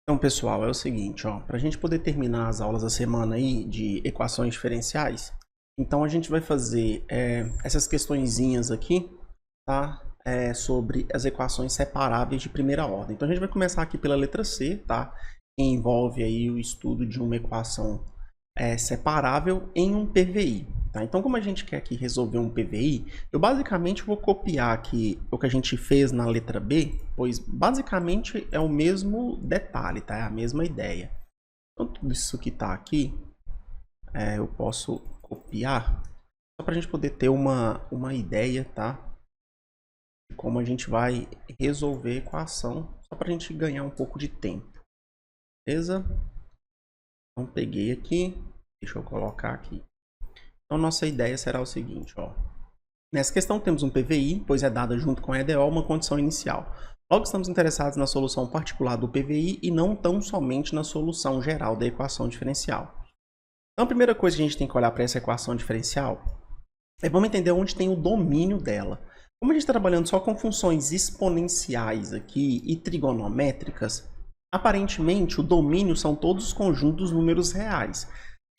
Então, pessoal, é o seguinte, ó, para a gente poder terminar as aulas da semana aí de equações diferenciais, então a gente vai fazer essas questõezinhas aqui, tá? Sobre as equações separáveis de primeira ordem. Então a gente vai começar aqui pela letra C, tá? Que envolve aí o estudo de uma equação separável em um PVI. Tá? Então, como a gente quer aqui resolver um PVI, eu basicamente vou copiar aqui o que a gente fez na letra B, pois basicamente é o mesmo detalhe, tá? É a mesma ideia. Então, tudo isso que está aqui, eu posso copiar, só para a gente poder ter uma ideia, tá? De como a gente vai resolver a equação, só para a gente ganhar um pouco de tempo. Beleza? Então, peguei aqui, deixa eu colocar aqui. Então, nossa ideia será o seguinte, ó. Nessa questão temos um PVI, pois é dada junto com a EDO uma condição inicial. Logo, estamos interessados na solução particular do PVI e não tão somente na solução geral da equação diferencial. Então, a primeira coisa que a gente tem que olhar para essa equação diferencial é vamos entender onde tem o domínio dela. Como a gente está trabalhando só com funções exponenciais aqui e trigonométricas, aparentemente o domínio são todos os conjuntos dos números reais.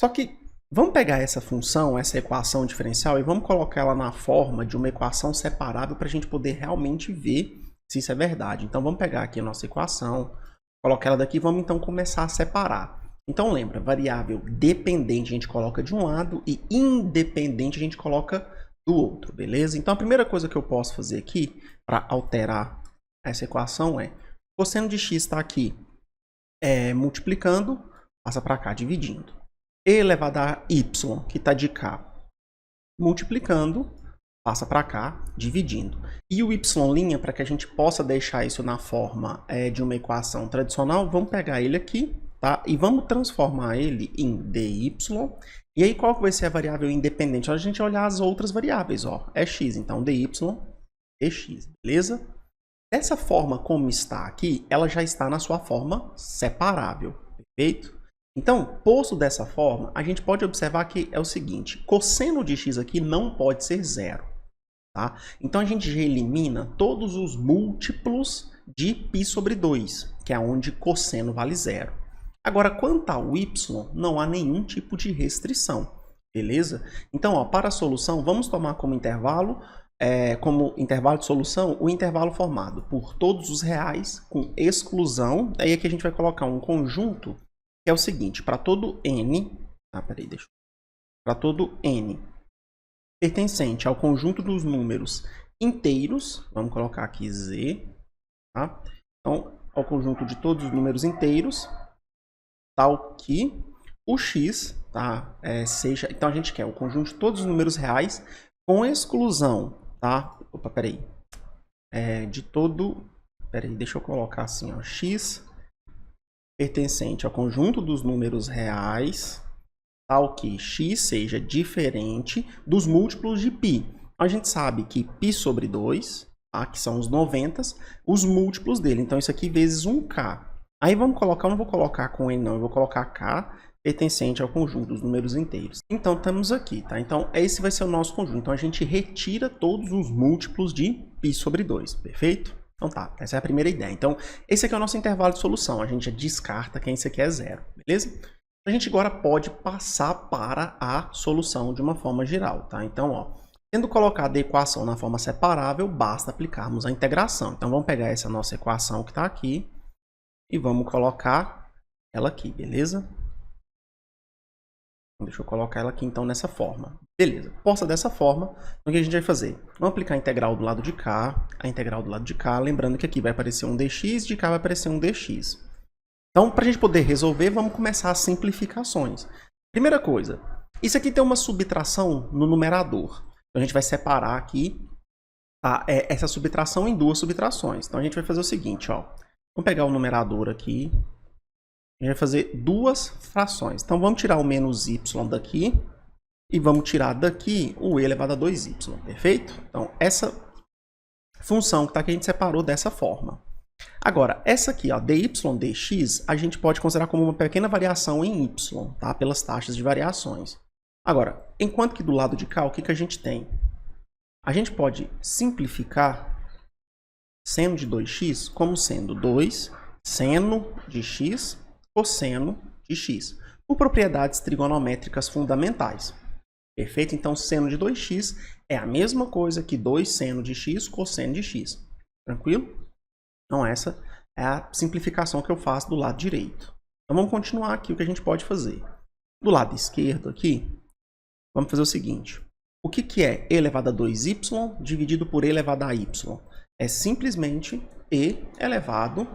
Só que vamos pegar essa função, essa equação diferencial, e vamos colocar ela na forma de uma equação separável para a gente poder realmente ver se isso é verdade. Então, vamos pegar aqui a nossa equação, colocar ela daqui e vamos então começar a separar. Então, lembra, variável dependente a gente coloca de um lado e independente a gente coloca do outro, beleza? Então, a primeira coisa que eu posso fazer aqui para alterar essa equação é cosseno de x está aqui multiplicando, passa para cá dividindo. E elevado a y, que está de cá, multiplicando, passa para cá, dividindo. E o y', para que a gente possa deixar isso na forma de uma equação tradicional, vamos pegar ele aqui, tá? E vamos transformar ele em dy. E aí, qual que vai ser a variável independente? A gente olhar as outras variáveis, ó. É x, então dy é x, beleza? Dessa forma como está aqui, ela já está na sua forma separável, perfeito? Então, posto dessa forma, a gente pode observar que é o seguinte, cosseno de x aqui não pode ser zero, tá? Então, a gente já elimina todos os múltiplos de π sobre 2, que é onde cosseno vale zero. Agora, quanto ao y, não há nenhum tipo de restrição, beleza? Então, ó, para a solução, vamos tomar como intervalo de solução, o intervalo formado por todos os reais com exclusão, aí aqui a gente vai colocar um conjunto que é o seguinte, para todo n, para todo n pertencente ao conjunto dos números inteiros, vamos colocar aqui z, tá? Então, ao conjunto de todos os números inteiros, tal que o x, tá? Seja, então a gente quer o conjunto de todos os números reais com exclusão, tá? Opa, peraí. Deixa eu colocar assim, ó, x pertencente ao conjunto dos números reais, tal que x seja diferente dos múltiplos de π. A gente sabe que π sobre 2, tá? Que são os 90, os múltiplos dele. Então, isso aqui vezes 1k. Aí vamos colocar, eu não vou colocar com n não, eu vou colocar k pertencente ao conjunto dos números inteiros. Então, estamos aqui, tá? Então, esse vai ser o nosso conjunto. Então, a gente retira todos os múltiplos de π sobre 2, perfeito? Então tá, essa é a primeira ideia. Então, esse aqui é o nosso intervalo de solução. A gente já descarta quem isso aqui é zero, beleza? A gente agora pode passar para a solução de uma forma geral, tá? Então, ó, tendo colocado a equação na forma separável, basta aplicarmos a integração. Então, vamos pegar essa nossa equação que está aqui e vamos colocar ela aqui, beleza? Deixa eu colocar ela aqui, então, nessa forma. Beleza. Posta dessa forma, o que a gente vai fazer? Vamos aplicar a integral do lado de cá, a integral do lado de cá, lembrando que aqui vai aparecer um dx, de cá vai aparecer um dx. Então, para a gente poder resolver, vamos começar as simplificações. Primeira coisa, isso aqui tem uma subtração no numerador. Então, a gente vai separar aqui essa subtração em duas subtrações. Então, a gente vai fazer o seguinte, ó. Vamos pegar o numerador aqui. A gente vai fazer duas frações. Então, vamos tirar o menos y daqui e vamos tirar daqui o e elevado a 2y, perfeito? Então, essa função que está aqui a gente separou dessa forma. Agora, essa aqui, ó, dy dx, a gente pode considerar como uma pequena variação em y, tá? Pelas taxas de variações. Agora, enquanto que do lado de cá, o que a gente tem? A gente pode simplificar seno de 2x como sendo 2 seno de x, cosseno de x, por propriedades trigonométricas fundamentais. Perfeito? Então, seno de 2x é a mesma coisa que 2 seno de x, cosseno de x. Tranquilo? Então, essa é a simplificação que eu faço do lado direito. Então, vamos continuar aqui o que a gente pode fazer. Do lado esquerdo aqui, vamos fazer o seguinte. O que é e elevado a 2y dividido por e elevado a y? É simplesmente e elevado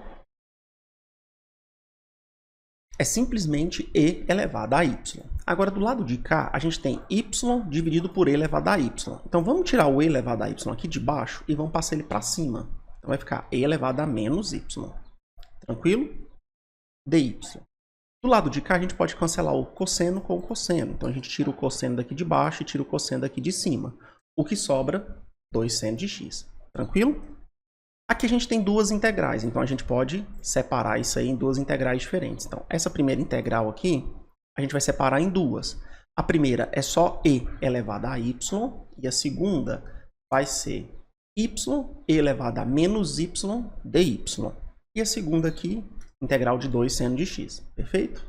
a y. Agora, do lado de cá, a gente tem y dividido por e elevado a y. Então, vamos tirar o e elevado a y aqui de baixo e vamos passar ele para cima. Então, vai ficar e elevado a menos y. Tranquilo? dy. Do lado de cá, a gente pode cancelar o cosseno com o cosseno. Então, a gente tira o cosseno daqui de baixo e tira o cosseno daqui de cima. O que sobra? 2 seno de x. Tranquilo? Aqui a gente tem duas integrais. Então, a gente pode separar isso aí em duas integrais diferentes. Então, essa primeira integral aqui, a gente vai separar em duas. A primeira é só e elevado a y. E a segunda vai ser y elevado a menos y dy. E a segunda aqui, integral de 2 seno de x. Perfeito?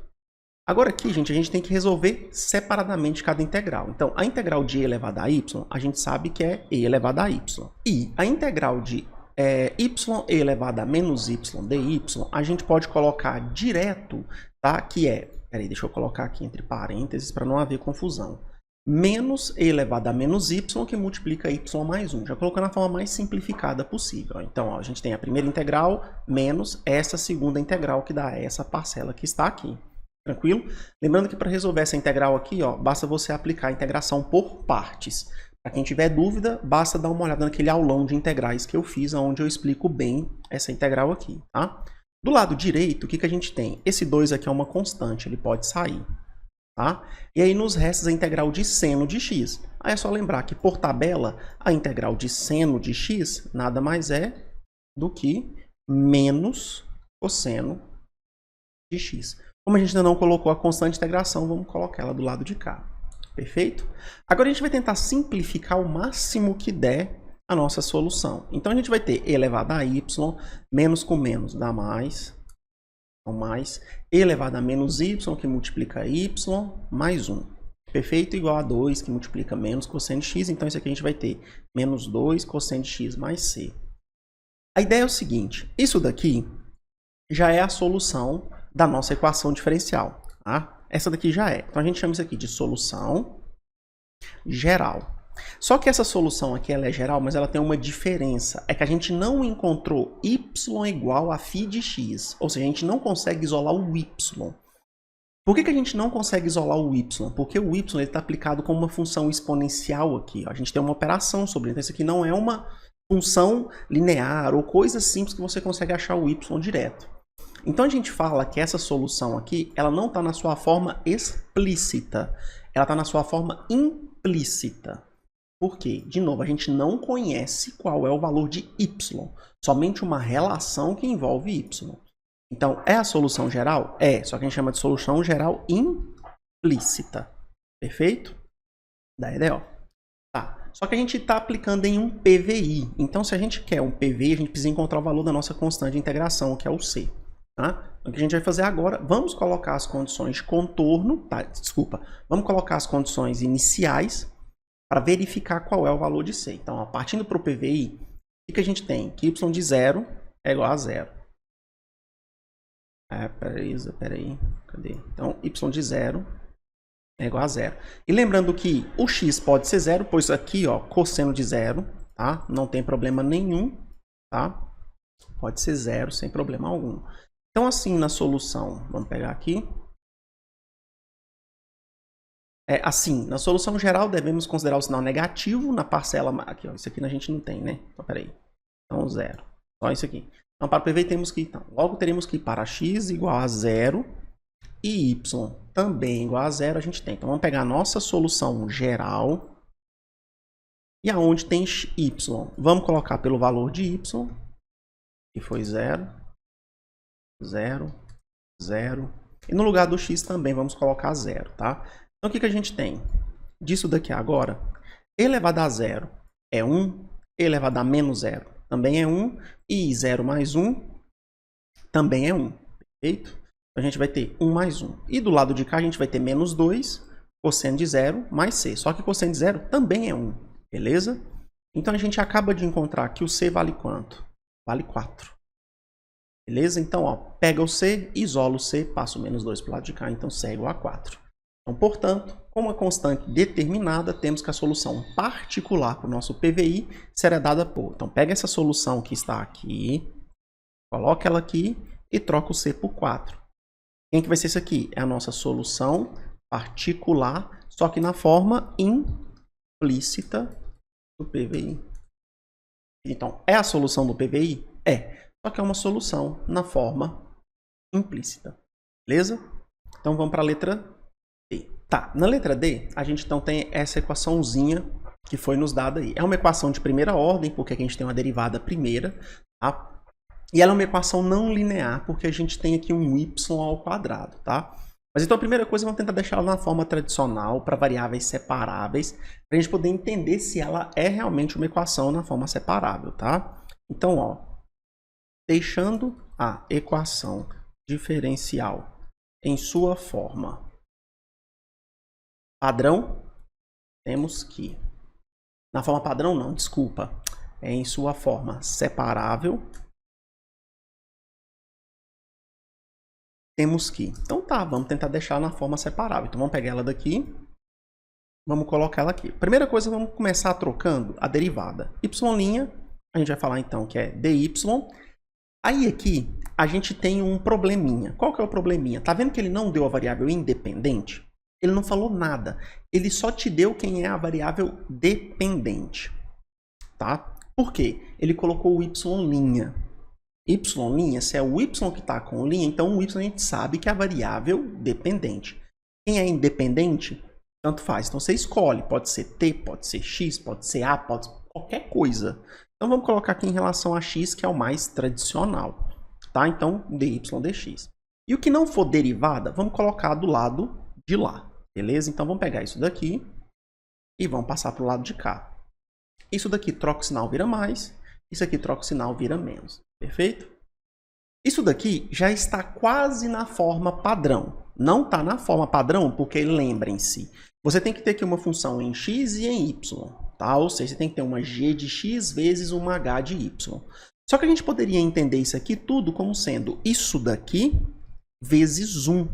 Agora aqui, gente, a gente tem que resolver separadamente cada integral. Então, a integral de e elevado a y, a gente sabe que é e elevado a y. E a integral de y e elevado a menos y dy, a gente pode colocar direto, tá? Que é, peraí, deixa eu colocar aqui entre parênteses para não haver confusão. Menos e elevado a menos y que multiplica y mais 1. Já colocando na forma mais simplificada possível. Então, ó, a gente tem a primeira integral menos essa segunda integral que dá essa parcela que está aqui. Tranquilo? Lembrando que para resolver essa integral aqui, ó, basta você aplicar a integração por partes. Para quem tiver dúvida, basta dar uma olhada naquele aulão de integrais que eu fiz, onde eu explico bem essa integral aqui. Tá? Do lado direito, o que a gente tem? Esse 2 aqui é uma constante, ele pode sair. Tá? E aí nos resta a integral de seno de x. Aí é só lembrar que, por tabela, a integral de seno de x nada mais é do que menos cosseno de x. Como a gente ainda não colocou a constante de integração, vamos colocar ela do lado de cá. Perfeito? Agora a gente vai tentar simplificar o máximo que der a nossa solução. Então a gente vai ter e elevado a y, menos com menos dá mais. Então, mais e elevado a menos y, que multiplica y, mais 1. Perfeito? Igual a 2, que multiplica menos cosseno de x. Então, isso aqui a gente vai ter menos 2 cosseno de x mais c. A ideia é o seguinte. Isso daqui já é a solução da nossa equação diferencial. Tá? Essa daqui já é. Então, a gente chama isso aqui de solução geral. Só que essa solução aqui ela é geral, mas ela tem uma diferença. É que a gente não encontrou y igual a φ de x. Ou seja, a gente não consegue isolar o y. Por que a gente não consegue isolar o y? Porque o y está aplicado como uma função exponencial aqui. Ó. A gente tem uma operação sobre ele. Então, isso aqui não é uma função linear ou coisa simples que você consegue achar o y direto. Então, a gente fala que essa solução aqui, ela não está na sua forma explícita. Ela está na sua forma implícita. Por quê? De novo, a gente não conhece qual é o valor de y. Somente uma relação que envolve y. Então, é a solução geral? É, só que a gente chama de solução geral implícita. Perfeito? Da EDO. Tá. Só que a gente está aplicando em um PVI. Então, se a gente quer um PVI, a gente precisa encontrar o valor da nossa constante de integração, que é o C. Tá? Então, o que a gente vai fazer agora, vamos colocar as condições de contorno, tá? Desculpa, vamos colocar as condições iniciais para verificar qual é o valor de C. Então, ó, partindo para o PVI, o que a gente tem? Que y de 0 é igual a 0. Peraí, cadê? Então, y de 0 é igual a 0. E lembrando que o x pode ser 0, pois aqui, ó, cosseno de 0, tá? Não tem problema nenhum, tá? Pode ser 0 sem problema algum. Então, assim, na solução, vamos pegar aqui. Assim, na solução geral, devemos considerar o sinal negativo na parcela... Aqui, ó, isso aqui a gente não tem, né? Então, peraí. Então, 0. Só isso aqui. Então, para o PV, temos que... Então, logo, teremos que ir para x igual a 0 e y também igual a 0, a gente tem. Então, vamos pegar a nossa solução geral. E aonde tem y? Vamos colocar pelo valor de y, que foi 0, 0, 0. E no lugar do x também vamos colocar 0, tá? Então, o que a gente tem? Disso daqui agora, e elevado a 0 é 1, e elevado a menos 0 também é 1, e 0 mais 1 também é 1, perfeito? Então, a gente vai ter 1 mais 1. E do lado de cá a gente vai ter menos 2, cosseno de 0 mais c. Só que cosseno de 0 também é 1, beleza? Então a gente acaba de encontrar que o c vale quanto? Vale 4. Beleza? Então, ó, pega o c, isola o c, passa o menos 2 para o lado de cá, então c é igual a 4. Então, portanto, com uma constante determinada, temos que a solução particular para o nosso PVI será dada por... Então, pega essa solução que está aqui, coloca ela aqui e troca o c por 4. Quem que vai ser isso aqui? É a nossa solução particular, só que na forma implícita do PVI. Então, é a solução do PVI? É. Só que é uma solução na forma implícita. Beleza? Então, vamos para a letra D. Tá, na letra D, a gente então tem essa equaçãozinha que foi nos dada aí. É uma equação de primeira ordem, porque a gente tem uma derivada primeira, tá? E ela é uma equação não linear, porque a gente tem aqui um y ao quadrado, tá? Mas então a primeira coisa, vamos tentar deixar ela na forma tradicional, para variáveis separáveis, para a gente poder entender se ela é realmente uma equação na forma separável, tá? Então, ó, deixando a equação diferencial em sua forma padrão, temos que... Na forma padrão não, desculpa. É em sua forma separável. Temos que... Então tá, vamos tentar deixar na forma separável. Então vamos pegar ela daqui. Vamos colocar ela aqui. Primeira coisa, vamos começar trocando a derivada. Y', a gente vai falar então que é dy. Aí aqui, a gente tem um probleminha. Qual que é o probleminha? Tá vendo que ele não deu a variável independente? Ele não falou nada. Ele só te deu quem é a variável dependente. Tá? Por quê? Ele colocou o y'. Y', se é o y que está com linha, então o y a gente sabe que é a variável dependente. Quem é independente, tanto faz. Então você escolhe. Pode ser t, pode ser x, pode ser a, pode ser qualquer coisa. Então vamos colocar aqui em relação a x, que é o mais tradicional. Tá? Então dy dx. E o que não for derivada, vamos colocar do lado de lá. Beleza? Então vamos pegar isso daqui e vamos passar para o lado de cá. Isso daqui troca o sinal, vira mais. Isso aqui troca o sinal, vira menos. Perfeito? Isso daqui já está quase na forma padrão. Não está na forma padrão porque, lembrem-se, você tem que ter aqui uma função em x e em y. Tá? Ou seja, você tem que ter uma g de x vezes uma h de y. Só que a gente poderia entender isso aqui tudo como sendo isso daqui vezes 1.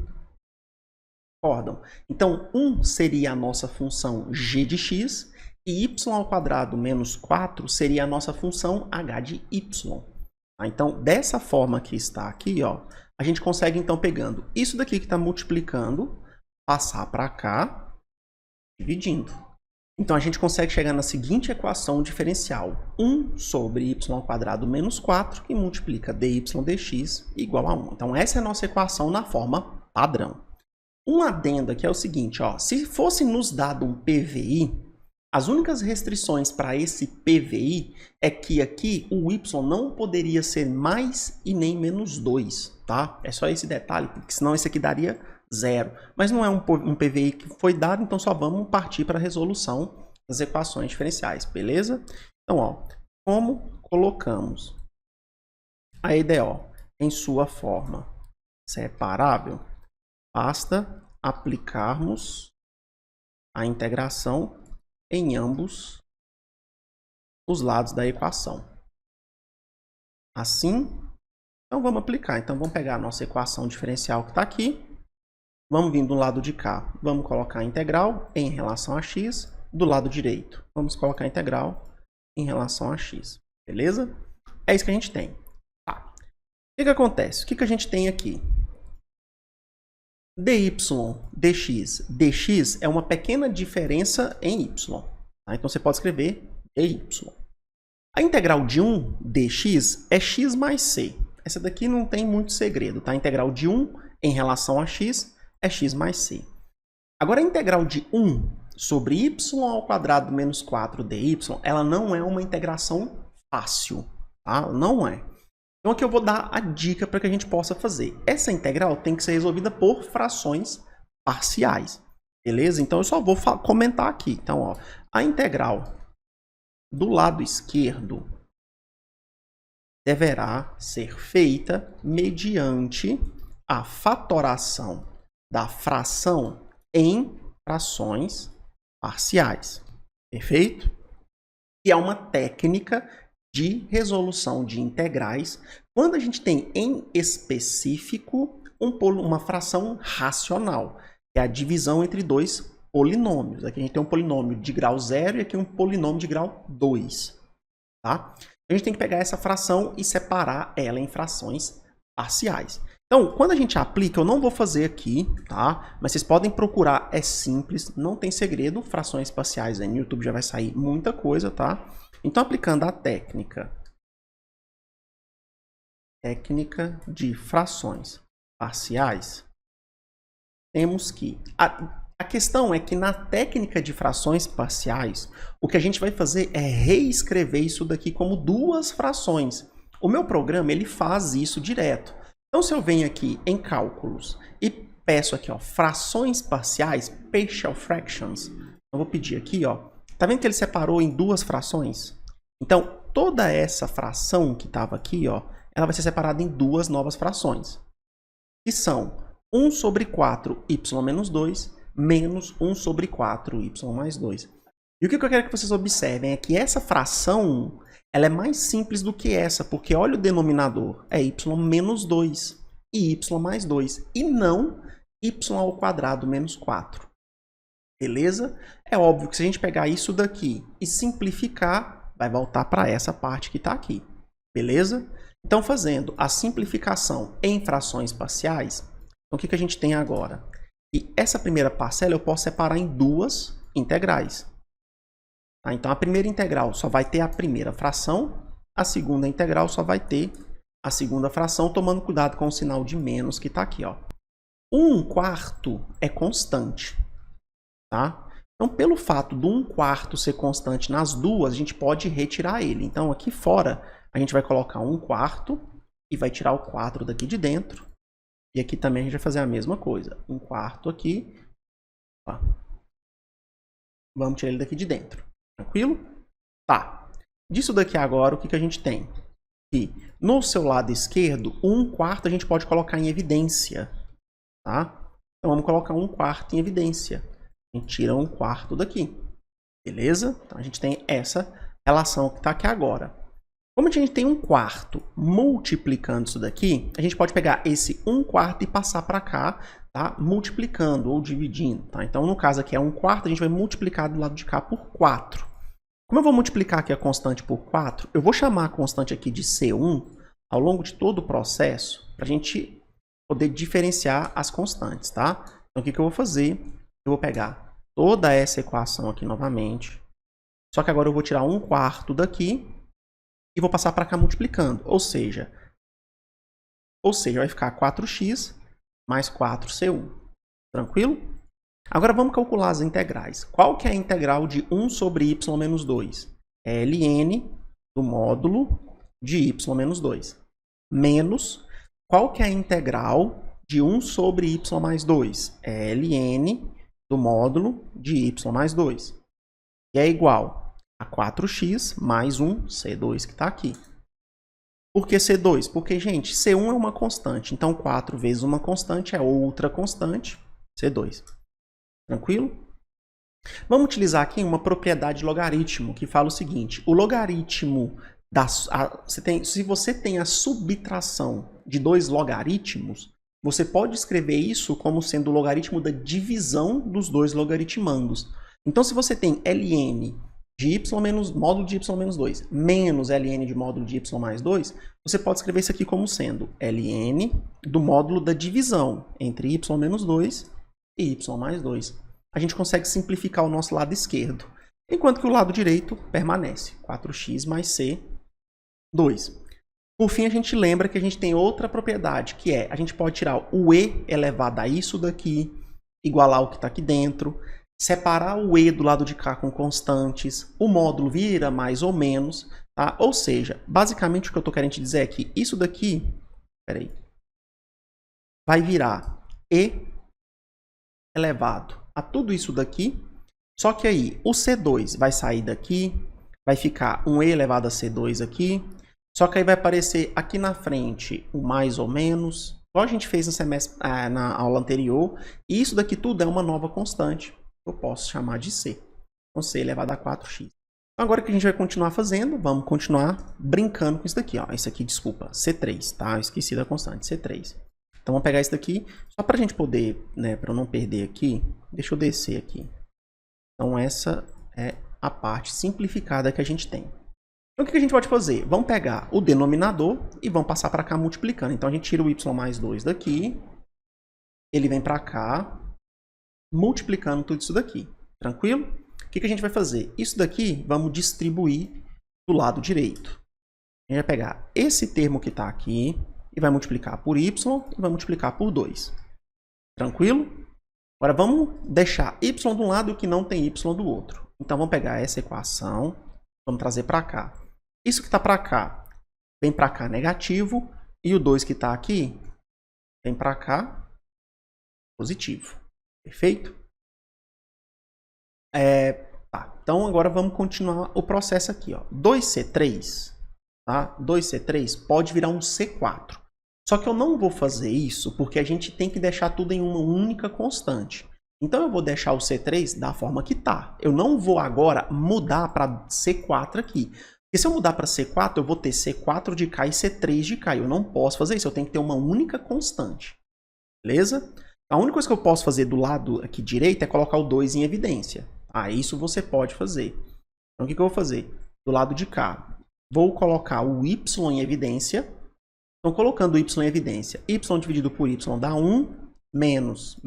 Concordam? Então, 1 seria a nossa função g de x e y ao quadrado menos 4 seria a nossa função h de y. Tá? Então, dessa forma que está aqui, ó, a gente consegue, então, pegando isso daqui que está multiplicando, passar para cá, dividindo. Então, a gente consegue chegar na seguinte equação diferencial. 1 sobre y ao quadrado menos 4, que multiplica dy dx igual a 1. Então, essa é a nossa equação na forma padrão. Um adendo aqui é o seguinte, ó, se fosse nos dado um PVI, as únicas restrições para esse PVI é que aqui o y não poderia ser mais e nem menos 2, tá? É só esse detalhe, porque senão esse aqui daria 0. Mas não é um PVI que foi dado, então só vamos partir para a resolução das equações diferenciais, beleza? Então, ó, como colocamos a EDO em sua forma separável, basta aplicarmos a integração em ambos os lados da equação. Assim, então vamos aplicar. Então vamos pegar a nossa equação diferencial que está aqui. Vamos vir do lado de cá. Vamos colocar a integral em relação a x. Do lado direito, vamos colocar a integral em relação a x. Beleza? É isso que a gente tem. Tá. O que acontece? O que a gente tem aqui? dy dx. dx é uma pequena diferença em y. Tá? Então você pode escrever dy. A integral de 1 dx é x mais c. Essa daqui não tem muito segredo. Tá? A integral de 1 em relação a x é x mais c. Agora a integral de 1 sobre y ao quadrado menos 4 dy, ela não é uma integração fácil. Tá? Não é. Então aqui eu vou dar a dica para que a gente possa fazer. Essa integral tem que ser resolvida por frações parciais. Beleza? Então eu só vou comentar aqui. Então, ó, a integral do lado esquerdo deverá ser feita mediante a fatoração da fração em frações parciais. Perfeito? Que é uma técnica de resolução de integrais quando a gente tem em específico uma fração racional, que é a divisão entre dois polinômios. Aqui a gente tem um polinômio de grau 0 e aqui um polinômio de grau 2. Tá? A gente tem que pegar essa fração e separar ela em frações parciais. Então, quando a gente aplica, eu não vou fazer aqui, tá? Mas vocês podem procurar, é simples, não tem segredo. Frações parciais aí no YouTube já vai sair muita coisa, tá? Então, aplicando a técnica de frações parciais, temos que... A questão é que na técnica de frações parciais, o que a gente vai fazer é reescrever isso daqui como duas frações. O meu programa, ele faz isso direto. Então, se eu venho aqui em cálculos e peço aqui, ó, frações parciais, partial fractions, eu vou pedir aqui, ó, tá vendo que ele separou em duas frações? Então, toda essa fração que estava aqui, ó, ela vai ser separada em duas novas frações, que são 1 sobre 4y menos 2 menos 1 sobre 4y mais 2. E o que eu quero que vocês observem é que essa fração, ela é mais simples do que essa, porque olha o denominador, é y menos 2 e y mais 2, e não y ao quadrado menos 4. Beleza? É óbvio que se a gente pegar isso daqui e simplificar, vai voltar para essa parte que está aqui. Beleza? Então, fazendo a simplificação em frações parciais, então, o que a gente tem agora? E essa primeira parcela eu posso separar em duas integrais. Tá? Então, a primeira integral só vai ter a primeira fração, a segunda integral só vai ter a segunda fração, tomando cuidado com o sinal de menos que está aqui. Ó. 1/4 é constante. Tá? Então, pelo fato do 1/4 ser constante nas duas, a gente pode retirar ele. Então, aqui fora, a gente vai colocar 1/4 e vai tirar o 4 daqui de dentro. E aqui também a gente vai fazer a mesma coisa. 1/4 aqui. Ó. Vamos tirar ele daqui de dentro. Tranquilo? Tá. Disso daqui agora, o que a gente tem? Que no seu lado esquerdo, 1/4 a gente pode colocar em evidência. Tá? Então, vamos colocar 1/4 em evidência. A gente tira 1/4 daqui. Beleza? Então, a gente tem essa relação que está aqui agora. Como a gente tem 1/4 multiplicando isso daqui, a gente pode pegar esse 1/4 e passar para cá, tá? Multiplicando ou dividindo. Tá? Então, no caso aqui é 1/4, a gente vai multiplicar do lado de cá por 4. Como eu vou multiplicar aqui a constante por 4, eu vou chamar a constante aqui de C1 ao longo de todo o processo, para a gente poder diferenciar as constantes. Tá? Então, o que eu vou fazer? Eu vou pegar toda essa equação aqui novamente, só que agora eu vou tirar 1/4 daqui, e vou passar para cá multiplicando. Ou seja, vai ficar 4x mais 4c1. Tranquilo? Agora vamos calcular as integrais. Qual que é a integral de 1 sobre y menos 2? É ln do módulo de y menos 2. Menos, qual que é a integral de 1 sobre y mais 2? É ln do módulo de y mais 2. E é igual a 4x mais um C2 que está aqui. Por que C2? Porque, gente, C1 é uma constante. Então, 4 vezes uma constante é outra constante, C2. Tranquilo? Vamos utilizar aqui uma propriedade de logaritmo, que fala o seguinte. O logaritmo, se você tem a subtração de dois logaritmos, você pode escrever isso como sendo o logaritmo da divisão dos dois logaritmandos. Então, se você tem ln de y menos módulo de y menos 2 menos ln de módulo de y mais 2, você pode escrever isso aqui como sendo ln do módulo da divisão entre y menos 2 e y mais 2. A gente consegue simplificar o nosso lado esquerdo, enquanto que o lado direito permanece, 4x mais c2. Por fim, a gente lembra que a gente tem outra propriedade, que é, a gente pode tirar o e elevado a isso daqui, igualar o que está aqui dentro, separar o e do lado de cá com constantes, o módulo vira mais ou menos, tá? Ou seja, basicamente o que eu estou querendo te dizer é que isso daqui, vai virar e elevado a tudo isso daqui, só que aí o C2 vai sair daqui, vai ficar um e elevado a C2 aqui, Só que aí vai aparecer aqui na frente o mais ou menos, igual a gente fez no semestre, na aula anterior. E isso daqui tudo é uma nova constante, que eu posso chamar de C. Então, C elevado a 4x. Então, agora que a gente vai continuar fazendo, vamos continuar brincando com isso daqui. Ó. Isso aqui, desculpa, C3, tá? Eu esqueci da constante, C3. Então, vamos pegar isso daqui, só para a gente poder, né, para eu não perder aqui, deixa eu descer aqui. Então, essa é a parte simplificada que a gente tem. Então, o que a gente pode fazer? Vamos pegar o denominador e vamos passar para cá multiplicando. Então, a gente tira o y mais 2 daqui, ele vem para cá, multiplicando tudo isso daqui. Tranquilo? O que a gente vai fazer? Isso daqui, vamos distribuir do lado direito. A gente vai pegar esse termo que está aqui e vai multiplicar por y e vai multiplicar por 2. Tranquilo? Agora, vamos deixar y de um lado e o que não tem y do outro. Então, vamos pegar essa equação, vamos trazer para cá. Isso que está para cá, vem para cá negativo, e o 2 que está aqui, vem para cá positivo. Perfeito? Tá. Então, agora vamos continuar o processo aqui. Ó. 2C3, tá? 2C3 pode virar um C4. Só que eu não vou fazer isso porque a gente tem que deixar tudo em uma única constante. Então, eu vou deixar o C3 da forma que está. Eu não vou agora mudar para C4 aqui. Porque se eu mudar para C4, eu vou ter C4 de K e C3 de K. Eu não posso fazer isso. Eu tenho que ter uma única constante. Beleza? A única coisa que eu posso fazer do lado aqui direito é colocar o 2 em evidência. Isso você pode fazer. Então, o que eu vou fazer? Do lado de cá, vou colocar o y em evidência. Então, colocando o y em evidência, y dividido por y dá 1, menos,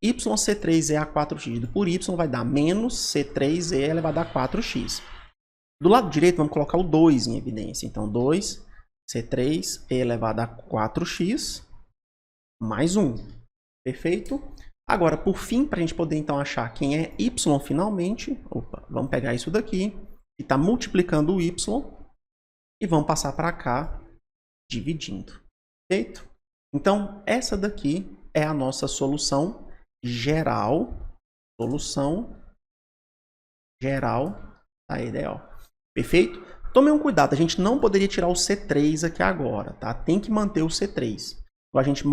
yc3e a 4x dividido por y vai dar menos c3e elevado a 4x. Do lado direito, vamos colocar o 2 em evidência. Então, 2c3e elevado a 4x mais 1. Perfeito? Agora, por fim, para a gente poder então achar quem é y finalmente, vamos pegar isso daqui, que está multiplicando o y, e vamos passar para cá, dividindo. Perfeito? Então, essa daqui é a nossa solução geral. Solução geral da EDO. Perfeito? Tome um cuidado, a gente não poderia tirar o C3 aqui agora, tá? Tem que manter o C3. A gente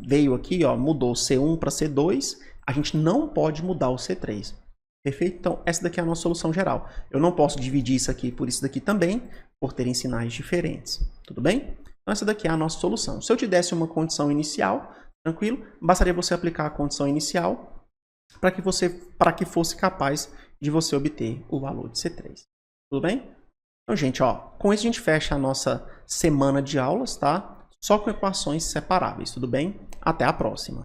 veio aqui, ó, mudou C1 para C2, a gente não pode mudar o C3. Perfeito? Então, essa daqui é a nossa solução geral. Eu não posso dividir isso aqui por isso daqui também, por terem sinais diferentes. Tudo bem? Então, essa daqui é a nossa solução. Se eu te desse uma condição inicial, tranquilo, bastaria você aplicar a condição inicial para que fosse capaz de você obter o valor de C3. Tudo bem? Então, gente, ó, com isso a gente fecha a nossa semana de aulas, tá? Só com equações separáveis, tudo bem? Até a próxima!